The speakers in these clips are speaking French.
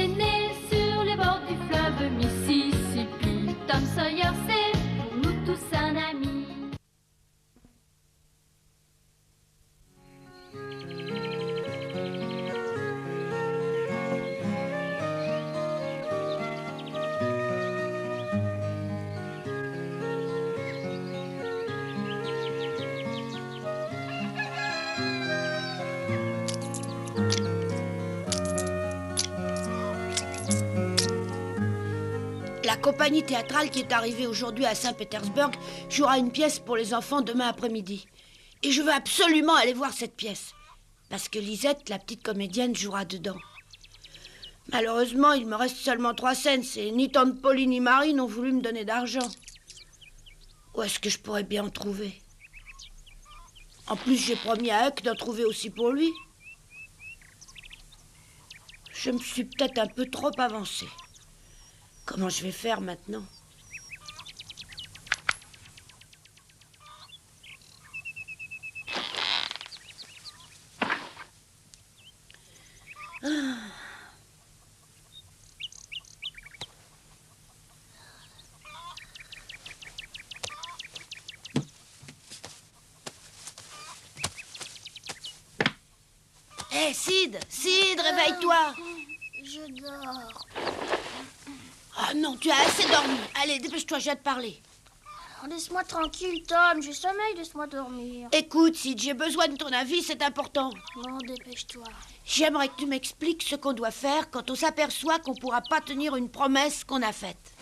est né sur les bords du fleuve Mississippi. Tom Sawyer, c'est pour nous tous un ami. La compagnie théâtrale qui est arrivée aujourd'hui à Saint-Pétersbourg jouera une pièce pour les enfants demain après-midi. Et je veux absolument aller voir cette pièce. Parce que Lisette, la petite comédienne, jouera dedans. Malheureusement, il me reste seulement 3 cents et ni tante Pauline ni Marie n'ont voulu me donner d'argent. Où est-ce que je pourrais bien en trouver? En plus, j'ai promis à Huck d'en trouver aussi pour lui. Je me suis peut-être un peu trop avancée. Comment je vais faire maintenant? Hé, Sid, réveille-toi. Je dors. Ah non, tu as assez dormi. Allez, dépêche-toi, j'ai à te parler. Alors, laisse-moi tranquille, Tom. J'ai sommeil, laisse-moi dormir. Écoute, Sid, j'ai besoin de ton avis, c'est important. Bon, dépêche-toi. J'aimerais que tu m'expliques ce qu'on doit faire quand on s'aperçoit qu'on ne pourra pas tenir une promesse qu'on a faite.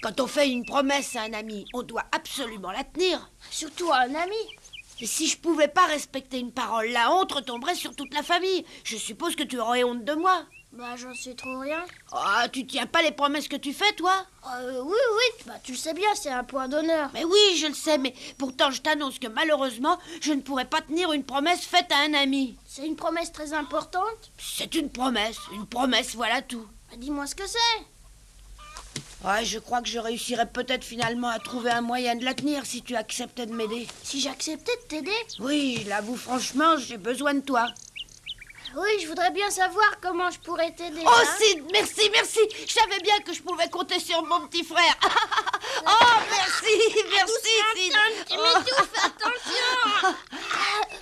Quand on fait une promesse à un ami, on doit absolument la tenir. Surtout à un ami. Et si je pouvais pas respecter une parole, la honte retomberait sur toute la famille. Je suppose que tu aurais honte de moi. Bah, j'en sais trop rien. Ah, tu tiens pas les promesses que tu fais, toi? Oui, bah tu le sais bien, c'est un point d'honneur. Mais oui, je le sais, mais pourtant je t'annonce que malheureusement, je ne pourrais pas tenir une promesse faite à un ami. C'est une promesse très importante. C'est une promesse, voilà tout. Bah, dis-moi ce que c'est. Ouais, je crois que je réussirais peut-être finalement à trouver un moyen de la tenir si tu acceptais de m'aider. Si j'acceptais de t'aider? Oui, je l'avoue franchement, j'ai besoin de toi. Oui, je voudrais bien savoir comment je pourrais t'aider. Oh, Sid, merci. Je savais bien que je pouvais compter sur mon petit frère. Oh, merci, Sid. Tu m'étouffes, attention.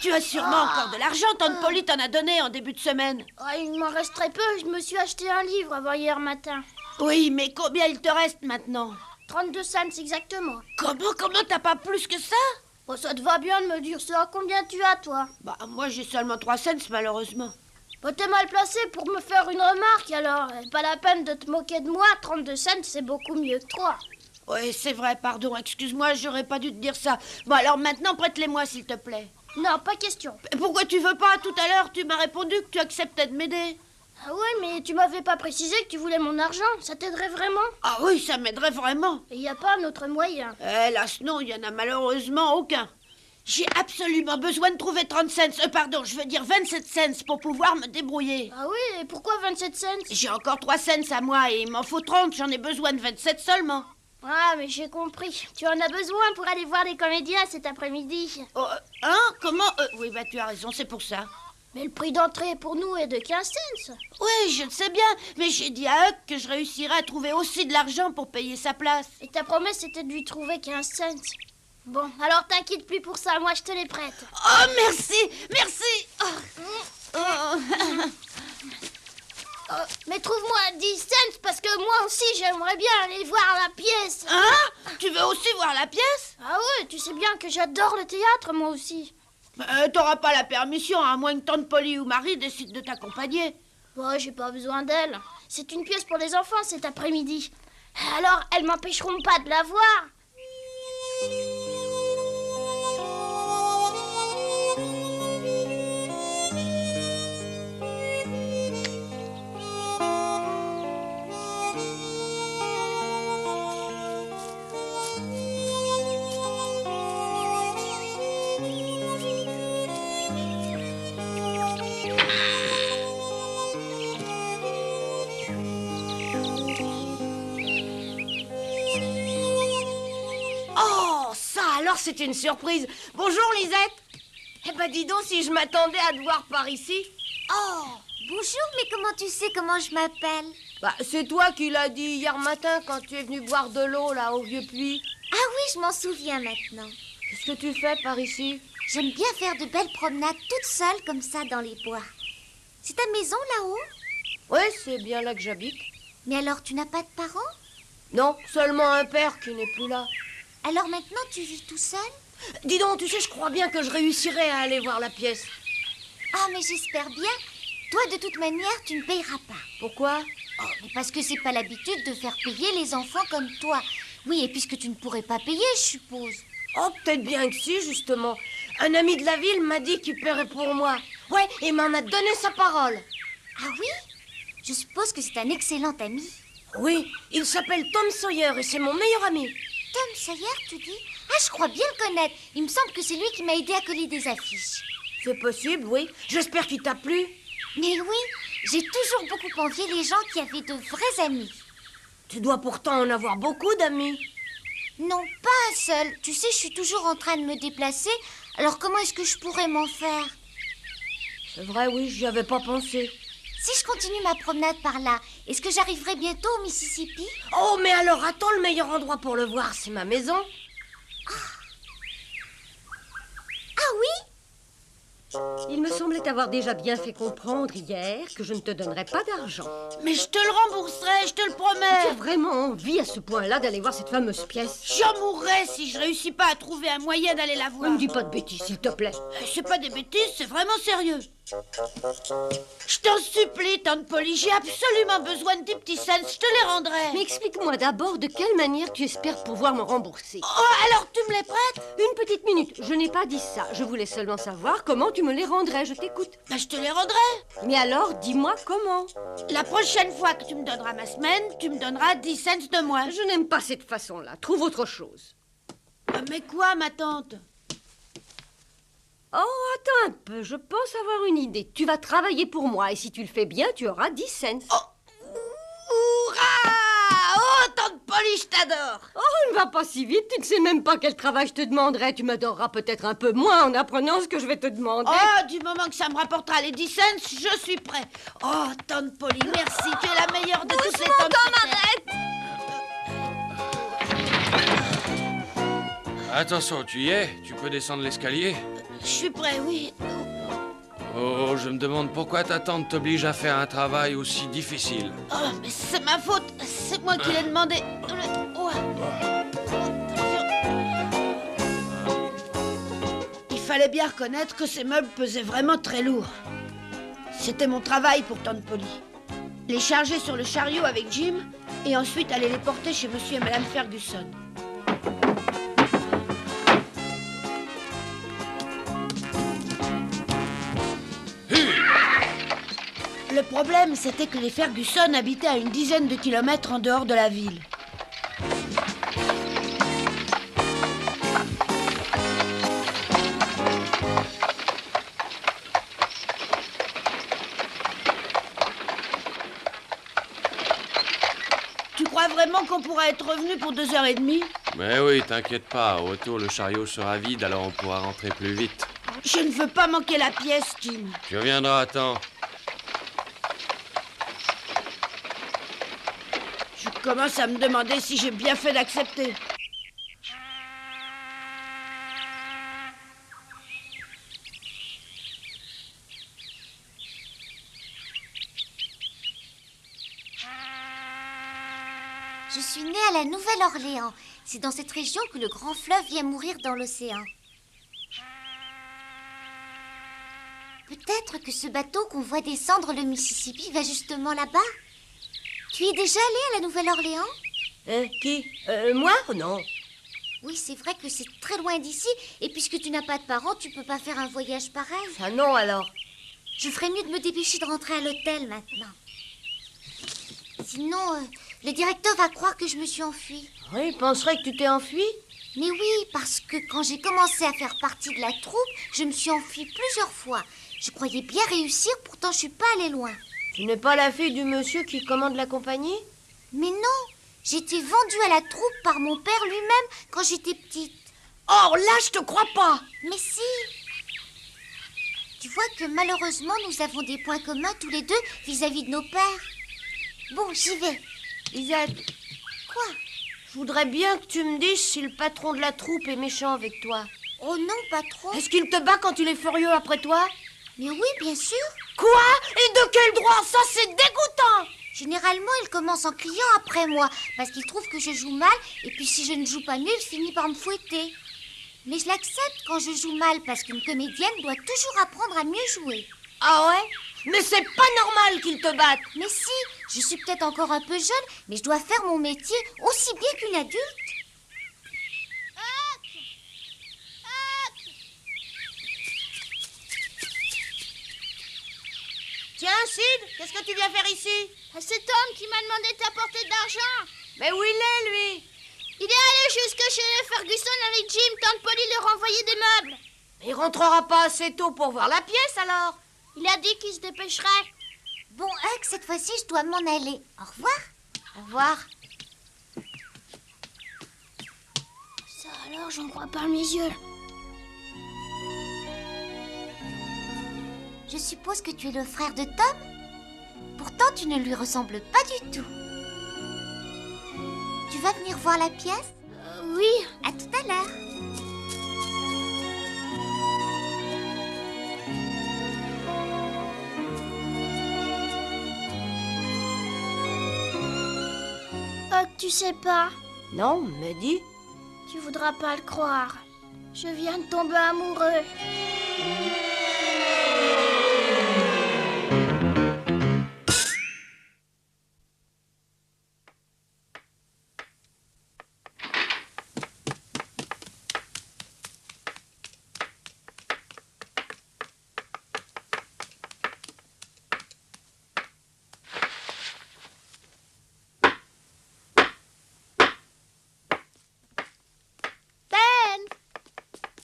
Tu as sûrement encore de l'argent, tante Polly t'en a donné en début de semaine. Oh, il m'en reste très peu, je me suis acheté un livre avant hier matin. Oui, mais combien il te reste maintenant? 32 cents exactement. Comment t'as pas plus que ça? Oh, ça te va bien de me dire ça. Combien tu as, toi? Bah, moi j'ai seulement 3 cents, malheureusement. Bah, t'es mal placé pour me faire une remarque, alors. Pas la peine de te moquer de moi. 32 cents, c'est beaucoup mieux que 3. Oui, c'est vrai, pardon, excuse-moi, j'aurais pas dû te dire ça. Bon, alors maintenant, prête-les-moi, s'il te plaît. Non, pas question. Pourquoi tu veux pas? Tout à l'heure, tu m'as répondu que tu acceptais de m'aider. Ah ouais, mais tu m'avais pas précisé que tu voulais mon argent. Ça t'aiderait vraiment? Ah oui, ça m'aiderait vraiment. Et y a pas un autre moyen? Hélas, non, il y en a malheureusement aucun. J'ai absolument besoin de trouver 30 cents, pardon, je veux dire 27 cents pour pouvoir me débrouiller. Ah oui, et pourquoi 27 cents? J'ai encore 3 cents à moi et il m'en faut 30, j'en ai besoin de 27 seulement. Ah, mais j'ai compris. Tu en as besoin pour aller voir les comédiens cet après-midi. Oh, hein? Comment? Oui, bah tu as raison, c'est pour ça. Mais le prix d'entrée pour nous est de 15 cents. Oui, je le sais bien, mais j'ai dit à Huck que je réussirais à trouver aussi de l'argent pour payer sa place. Et ta promesse c'était de lui trouver 15 cents. Bon, alors t'inquiète plus pour ça, moi je te les prête. Oh, merci. Mais trouve-moi 10 cents parce que moi aussi j'aimerais bien aller voir la pièce. Hein? Tu veux aussi voir la pièce? Ah ouais, tu sais bien que j'adore le théâtre moi aussi. T'auras pas la permission, à moins que tante Polly ou Marie décident de t'accompagner. Ouais, j'ai pas besoin d'elle. C'est une pièce pour les enfants cet après-midi. Alors, elles m'empêcheront pas de la voir. Alors c'est une surprise. Bonjour Lisette. Eh ben dis donc si je m'attendais à te voir par ici. Oh, Bonjour, mais comment tu sais comment je m'appelle? Bah, c'est toi qui l'as dit hier matin quand tu es venu boire de l'eau, là, au vieux puits. Ah oui, je m'en souviens maintenant. Qu'est-ce que tu fais par ici? J'aime bien faire de belles promenades toute seule comme ça dans les bois. C'est ta maison là-haut? Oui, c'est bien là que j'habite. Mais alors tu n'as pas de parents? Non, seulement un père qui n'est plus là. Alors maintenant tu vis tout seul? Dis donc, tu sais, je crois bien que je réussirai à aller voir la pièce. Ah mais j'espère bien. Toi de toute manière tu ne payeras pas. Pourquoi? Oh, mais parce que c'est pas l'habitude de faire payer les enfants comme toi. Oui, et puisque tu ne pourrais pas payer, je suppose. Oh, peut-être bien que si, justement. Un ami de la ville m'a dit qu'il paierait pour moi. Ouais, et m'en a donné sa parole. Ah oui? Je suppose que c'est un excellent ami. Oui, il s'appelle Tom Sawyer et c'est mon meilleur ami. Tom Sawyer, tu dis? Ah, je crois bien le connaître. Il me semble que c'est lui qui m'a aidé à coller des affiches. C'est possible, oui. J'espère qu'il t'a plu. Mais oui, j'ai toujours beaucoup envié les gens qui avaient de vrais amis. Tu dois pourtant en avoir beaucoup d'amis. Non, pas un seul. Tu sais, je suis toujours en train de me déplacer. Alors comment est-ce que je pourrais m'en faire? C'est vrai, oui, j'y avais pas pensé. Si je continue ma promenade par là, est-ce que j'arriverai bientôt au Mississippi? Oh, mais alors attends, le meilleur endroit pour le voir, c'est ma maison. Ah oui? Il me semblait t'avoir déjà bien fait comprendre hier que je ne te donnerais pas d'argent. Mais je te le rembourserai, je te le Tu promets. as vraiment envie à ce point-là d'aller voir cette fameuse pièce? J'en mourrais si je réussis pas à trouver un moyen d'aller la voir. Ne me dis pas de bêtises, s'il te plaît. C'est pas des bêtises, c'est vraiment sérieux. Je t'en supplie, tante Polly, j'ai absolument besoin de tes petits cents, je te les rendrai. Mais explique-moi d'abord de quelle manière tu espères pouvoir me rembourser. Oh, alors tu me les prêtes? Une petite minute, je n'ai pas dit ça. Je voulais seulement savoir comment tu me les rendrais. Je t'écoute. Bah, je te les rendrai. Mais alors, dis-moi comment. La prochaine fois que tu me donneras ma semaine, tu me donneras 10 cents de moins. Je n'aime pas cette façon-là. Trouve autre chose. Mais quoi, ma tante? Oh, attends un peu. Je pense avoir une idée. Tu vas travailler pour moi et si tu le fais bien, tu auras 10 cents. Hurrah! Oh, tante Polly, je t'adore. Oh, ne va pas si vite. Tu ne sais même pas quel travail je te demanderai. Tu m'adoreras peut-être un peu moins en apprenant ce que je vais te demander. Oh, du moment que ça me rapportera les 10 cents, je suis prêt. Oh, tante Polly, merci, tu es la meilleure de toutes les tantes. Attention, tu y es? Tu peux descendre l'escalier? Je suis prêt, oui. Oh, je me demande pourquoi ta tante t'oblige à faire un travail aussi difficile. Oh, mais c'est ma faute. C'est moi qui l'ai demandé. Oh. Il fallait bien reconnaître que ces meubles pesaient vraiment très lourd. C'était mon travail pour tante Polly. Les charger sur le chariot avec Jim et ensuite aller les porter chez monsieur et madame Ferguson. Le problème, c'était que les Ferguson habitaient à une dizaine de kilomètres en dehors de la ville. Tu crois vraiment qu'on pourra être revenu pour 2h30? Mais oui, t'inquiète pas, au retour le chariot sera vide, alors on pourra rentrer plus vite. Je ne veux pas manquer la pièce, Jim. Tu reviendras à temps. Je commence à me demander si j'ai bien fait d'accepter. Je suis née à la Nouvelle-Orléans. C'est dans cette région que le grand fleuve vient mourir dans l'océan. Peut-être que ce bateau qu'on voit descendre le Mississippi va justement là-bas. Tu es déjà allé à la Nouvelle-Orléans? Qui? Moi? Non. Oui, c'est vrai que c'est très loin d'ici. Et puisque tu n'as pas de parents, tu peux pas faire un voyage pareil. Ah non, alors. Je ferais mieux de me dépêcher de rentrer à l'hôtel maintenant. Sinon, le directeur va croire que je me suis enfuie. Oui, il penserait que tu t'es enfui. Mais oui, parce que quand j'ai commencé à faire partie de la troupe, je me suis enfuie plusieurs fois. Je croyais bien réussir, pourtant je suis pas allée loin. Tu n'es pas la fille du monsieur qui commande la compagnie? Mais non, j'ai été vendue à la troupe par mon père lui-même quand j'étais petite. Oh, là, je te crois pas. Mais si. Tu vois que malheureusement, nous avons des points communs tous les deux vis-à-vis de nos pères. Bon, j'y vais. Lisette, Quoi? je voudrais bien que tu me dises si le patron de la troupe est méchant avec toi. Oh non, pas trop. Est-ce qu'il te bat quand il est furieux après toi? Mais oui, bien sûr. Quoi? Et de quel droit? Ça, c'est dégoûtant! Généralement, il commence en criant après moi, parce qu'il trouve que je joue mal, et puis si je ne joue pas mieux, il finit par me fouetter. Mais je l'accepte quand je joue mal, parce qu'une comédienne doit toujours apprendre à mieux jouer. Ah ouais? Mais c'est pas normal qu'il te batte! Mais si, je suis peut-être encore un peu jeune, mais je dois faire mon métier aussi bien qu'une adulte. Tiens, Sid, qu'est-ce que tu viens faire ici? C'est Tom qui m'a demandé de t'apporter de l'argent. Mais où il est, lui? Il est allé jusque chez les Ferguson avec Jim, tante Polly leur envoyer des meubles. Il rentrera pas assez tôt pour voir la pièce, alors? Il a dit qu'il se dépêcherait. Bon, Huck, cette fois-ci, je dois m'en aller. Au revoir. Au revoir. Ça alors, j'en crois pas mes yeux. Je suppose que tu es le frère de Tom? Pourtant, tu ne lui ressembles pas du tout. Tu vas venir voir la pièce? Oui. À tout à l'heure. Tu sais pas, Non, mais dis. tu voudras pas le croire. Je viens de tomber amoureux.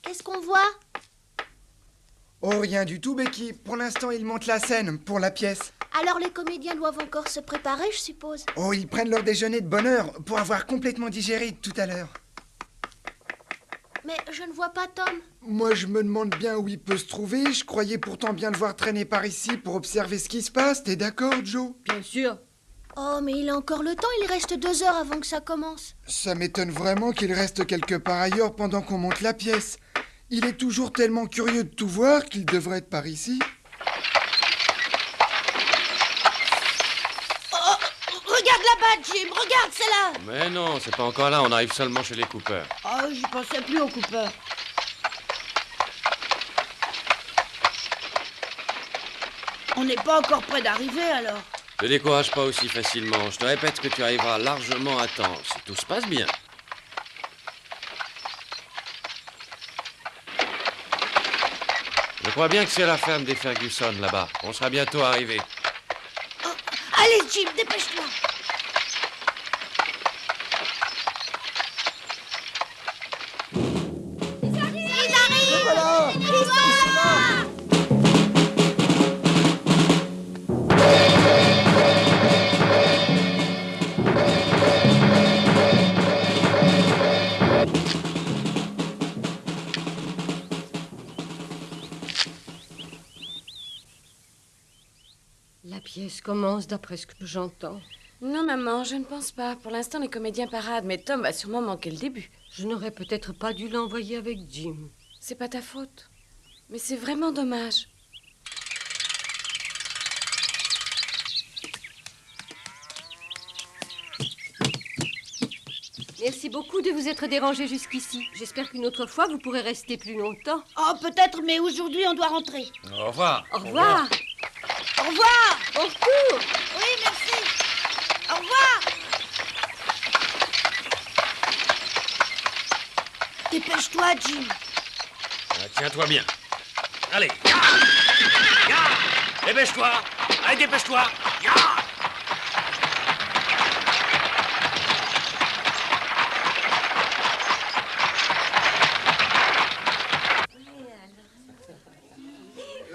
Qu'est-ce qu'on voit? Oh, rien du tout, Becky. Pour l'instant, ils montent la scène pour la pièce. Alors les comédiens doivent encore se préparer, je suppose. Oh, ils prennent leur déjeuner de bonne heure pour avoir complètement digéré tout à l'heure. Mais je ne vois pas Tom. Moi, je me demande bien où il peut se trouver. Je croyais pourtant bien le voir traîner par ici pour observer ce qui se passe. T'es d'accord, Joe? Bien sûr. Oh, mais il a encore le temps, il reste 2 heures avant que ça commence. Ça m'étonne vraiment qu'il reste quelque part ailleurs pendant qu'on monte la pièce. Il est toujours tellement curieux de tout voir qu'il devrait être par ici. Regarde là-bas, Jim, regarde, c'est là. Mais non, c'est pas encore là, on arrive seulement chez les Cooper. Oh, j'y pensais plus au Cooper. On n'est pas encore près d'arriver, alors. Ne décourage pas aussi facilement. Je te répète que tu arriveras largement à temps, si tout se passe bien. Je crois bien que c'est la ferme des Ferguson, là-bas. On sera bientôt arrivés. Oh, allez, Jim, dépêche-toi. La pièce commence d'après ce que j'entends. Non, maman, je ne pense pas. Pour l'instant, les comédiens paradent, mais Tom va sûrement manquer le début. Je n'aurais peut-être pas dû l'envoyer avec Jim. C'est pas ta faute. Mais c'est vraiment dommage. Merci beaucoup de vous être dérangé jusqu'ici. J'espère qu'une autre fois, vous pourrez rester plus longtemps. Oh, peut-être, mais aujourd'hui, on doit rentrer. Au revoir. Au revoir. Au revoir. Au retour. Oui, merci. Au revoir. Dépêche-toi, Jim. Tiens-toi bien. Allez. Dépêche-toi. Allez, dépêche-toi.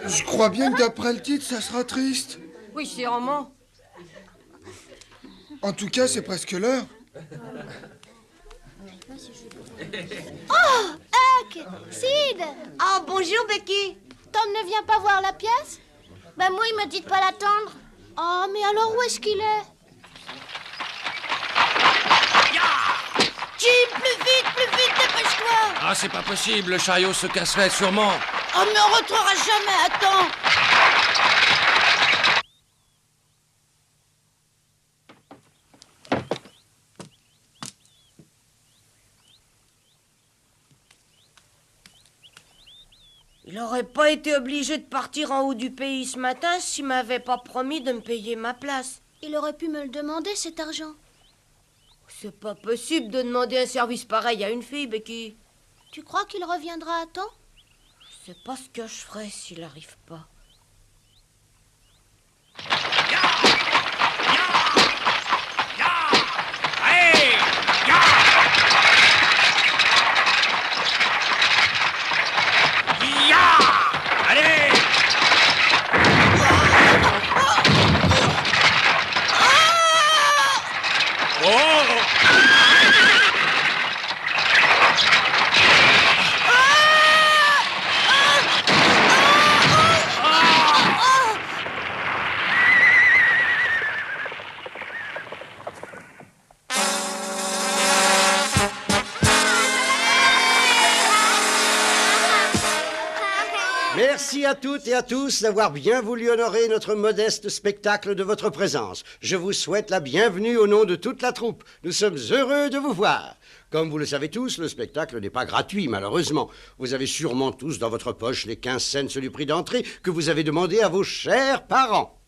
Je crois bien que d'après le titre, ça sera triste. Oui, sûrement. En tout cas, c'est presque l'heure. Huck! Sid! Oh, bonjour, Becky. Tom ne vient pas voir la pièce? Ben moi, il m'a dit de pas l'attendre. Oh, mais alors où est-ce qu'il est? Jim, plus vite, dépêche-toi. Ah, c'est pas possible, le chariot se casserait sûrement. Oh, mais on retrouvera jamais à temps. Il aurait pas été obligé de partir en haut du pays ce matin s'il m'avait pas promis de me payer ma place. Il aurait pu me le demander, cet argent. C'est pas possible de demander un service pareil à une fille, Becky. Tu crois qu'il reviendra à temps? C'est pas ce que je ferais s'il arrive pas. Merci à toutes et à tous d'avoir bien voulu honorer notre modeste spectacle de votre présence. Je vous souhaite la bienvenue au nom de toute la troupe. Nous sommes heureux de vous voir. Comme vous le savez tous, le spectacle n'est pas gratuit, malheureusement. Vous avez sûrement tous dans votre poche les 15 cents du prix d'entrée que vous avez demandé à vos chers parents.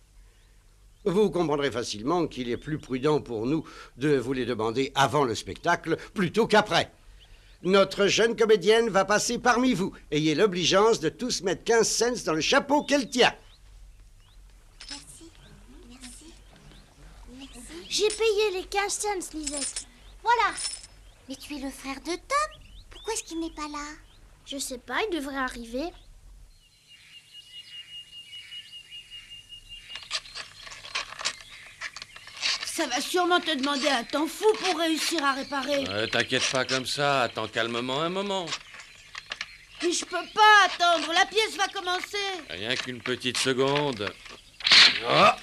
Vous comprendrez facilement qu'il est plus prudent pour nous de vous les demander avant le spectacle plutôt qu'après. Notre jeune comédienne va passer parmi vous. Ayez l'obligeance de tous mettre 15 cents dans le chapeau qu'elle tient. Merci. J'ai payé les 15 cents, Lisette. Voilà. Mais tu es le frère de Tom. Pourquoi est-ce qu'il n'est pas là? Je sais pas, il devrait arriver. Ça va sûrement te demander un temps fou pour réussir à réparer. T'inquiète pas comme ça, attends calmement un moment. Mais je peux pas attendre, la pièce va commencer. Rien qu'une petite seconde. Ah,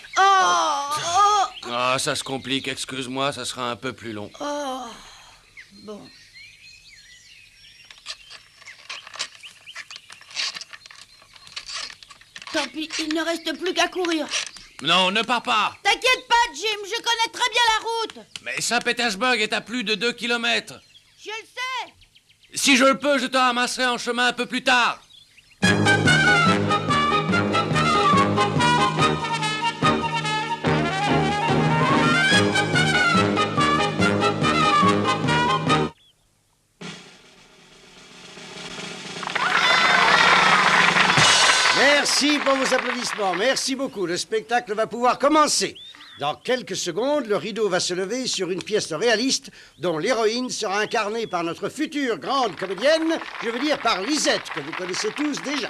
Oh, ça se complique, excuse-moi, ça sera un peu plus long. oh. Bon. Tant pis, il ne reste plus qu'à courir. Non, ne pars pas. T'inquiète pas, Jim, je connais très bien la route. Mais Saint-Pétersbourg est à plus de 2 kilomètres. Je le sais. Si je le peux, je te ramasserai en chemin un peu plus tard. Merci pour vos applaudissements. Merci beaucoup. Le spectacle va pouvoir commencer. Dans quelques secondes, le rideau va se lever sur une pièce réaliste dont l'héroïne sera incarnée par notre future grande comédienne, je veux dire par Lisette, que vous connaissez tous déjà.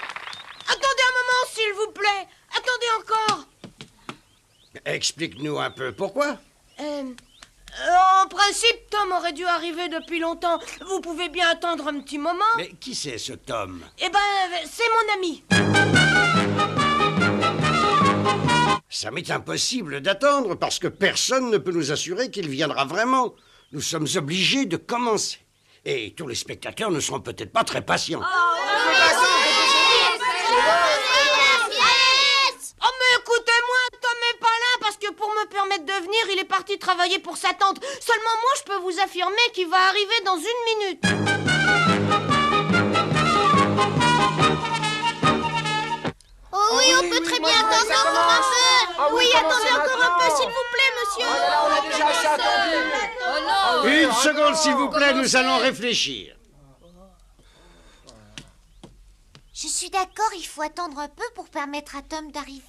Attendez un moment, s'il vous plaît. Attendez encore. Explique-nous un peu pourquoi. En principe, Tom aurait dû arriver depuis longtemps. Vous pouvez bien attendre un petit moment. Mais qui c'est ce Tom? Eh ben, c'est mon ami. Ça m'est impossible d'attendre parce que personne ne peut nous assurer qu'il viendra vraiment. Nous sommes obligés de commencer. Et tous les spectateurs ne seront peut-être pas très patients. Oh, mais écoutez-moi, Tom n'est pas là parce que pour me permettre de venir, il est parti travailler pour sa tante. Seulement moi, je peux vous affirmer qu'il va arriver dans 1 minute. Oh oui, on peut très bien attendre encore un peu. Oui, attendez encore un peu, s'il vous plaît, monsieur. Une seconde, s'il vous plaît, nous allons réfléchir. Je suis d'accord, il faut attendre un peu pour permettre à Tom d'arriver.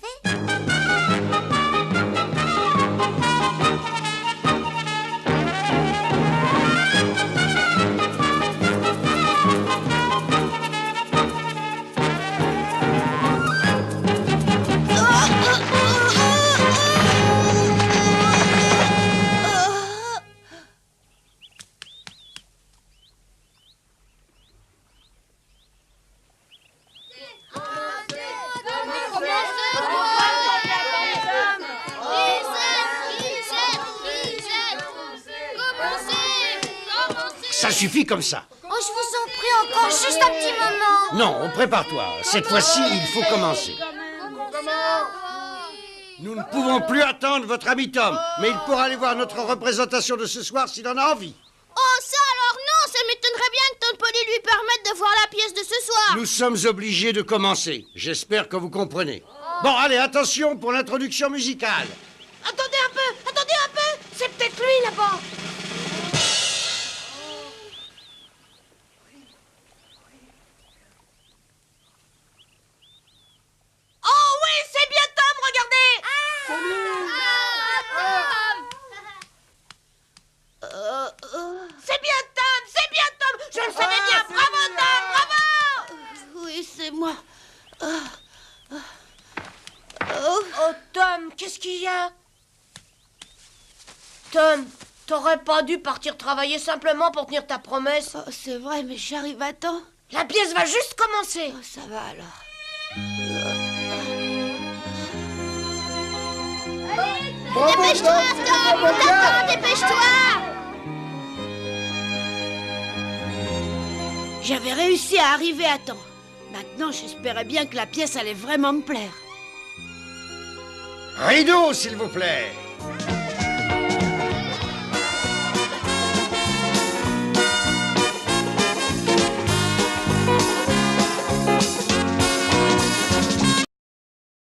Ça suffit comme ça. Oh, je vous en prie, encore juste un petit moment. Non, prépare-toi. Cette fois-ci, il faut commencer. Nous ne pouvons plus attendre votre ami Tom, mais il pourra aller voir notre représentation de ce soir s'il en a envie. Oh, ça alors non, ça m'étonnerait bien que Tante Polly lui permette de voir la pièce de ce soir. Nous sommes obligés de commencer. J'espère que vous comprenez. Bon, allez, attention pour l'introduction musicale. Attendez un peu, c'est peut-être lui là-bas. Oh oui, c'est bien Tom, regardez. C'est bien Tom, je le savais bien. Bravo Tom, bravo. Oui, c'est moi. Oh Tom, qu'est-ce qu'il y a? Tom, t'aurais pas dû partir travailler simplement pour tenir ta promesse. Oh, c'est vrai, mais j'arrive à temps. La pièce va juste commencer. Oh, ça va alors. Dépêche-toi, Tom, t'attends, dépêche-toi. J'avais réussi à arriver à temps. Maintenant, j'espérais bien que la pièce allait vraiment me plaire. Rideau, s'il vous plaît.